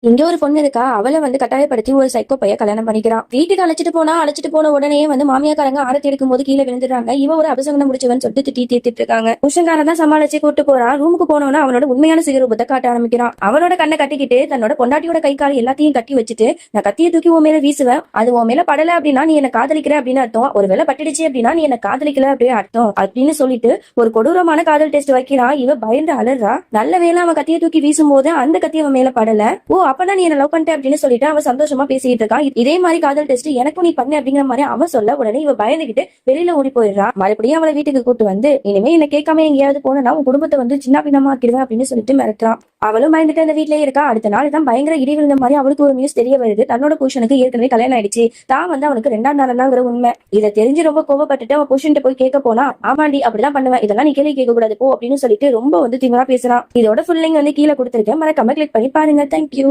இங்க ஒரு பொண்ணு இருக்கா, அவளை வந்து கட்டாயப்படுத்தி ஒரு சைக்கோ பைய கல்யாணம் பண்ணிக்கிறான். வீட்டுக்கு அழைச்சிட்டு போன உடனே வந்து மாமியாக்காரங்க ஆரத்தி எடுக்கும் போது கீழே விழுந்துடுறாங்க. இவ ஒரு அபசகனம் முடிச்சவன் சொல்லிட்டு திட்டி தீர்த்திட்டு இருக்காங்க. புருஷன்காரன் தான் சமாளிச்சு கூட்டு போறான். ரூமுக்கு போனவன அவனோட உண்மையான சிகரூபத்தை காட்ட ஆரம்பிக்கிறான். அவனோட கண்ணை கட்டிக்கிட்டு தன்னோட பொண்டாட்டியோட கை கால் எல்லாத்தையும் கட்டி வச்சுட்டு, நான் கத்தியை தூக்கி உன் மேல வீசுவேன், அது உன் மேல படல அப்படின்னா நீ என்ன காதலிக்கிற அப்படின்னு அர்த்தம், ஒருவேளை பட்டுடுச்சு அப்படின்னா நீ என்ன காதலிக்கல அப்படின்னு அர்த்தம் அப்படின்னு சொல்லிட்டு ஒரு கொடூரமான காதல் டெஸ்ட் வைக்கிறான். இவ பயந்து அலறா. நல்ல வேளை அவன் கத்தியை தூக்கி வீசும் போது அந்த கத்தி அவன் மேல படல. ஓ அப்பதான் நீ என்ன லவ் பண்ணிட்ட அப்படின்னு சொல்லிட்டு அவன் சந்தோஷமா பேசிட்டு இருக்கான். இதே மாதிரி காதல் டெஸ்ட் எனக்கும் நீ பண்ணு அப்படிங்கிற மாதிரி அவன் சொல்ல உடனே இவ பயந்துகிட்டு வெளியில ஓடி போயிடுறா. மறுபடியும் அவளை வீட்டுக்கு கூட்டு வந்து இனிமே என்ன கேட்காம எங்கேயாவது போனா உன் குடும்பத்தை வந்து சின்ன பின்னமா ஆக்கிடுவேன் அப்படின்னு சொல்லிட்டு மிரட்டுறான். அவளும் பயந்துட்டு அந்த வீட்லயே இருக்கா. அடுத்த நாள் தான் பயங்கர இடி விழுந்த மாதிரி அவளுக்கு ஒரு நியூஸ் தெரிய வருது. தன்னோட புருஷனுக்கு ஏற்கனவே கல்யாணம் ஆயிடுச்சு, தான் வந்து அவனுக்கு 2ஆம் நாள் தாங்கிற உண்மை. இதை தெரிஞ்சு ரொம்ப கோவப்பட்டுட்டு அவன் புருஷன் போய் கேட்க போனா, ஆமாண்டி அப்படிதான் பண்ணுவேன், இதெல்லாம் நீ கேள்வி கேட்க கூடாது போ அப்படின்னு சொல்லிட்டு ரொம்ப வந்து திமிரா பேசுறான். இதோட ஃபுல்லிங் வந்து கீழே கொடுத்துருக்கேன், மறக்காம கிளிக் பண்ணி பாருங்க. தேங்க்யூ.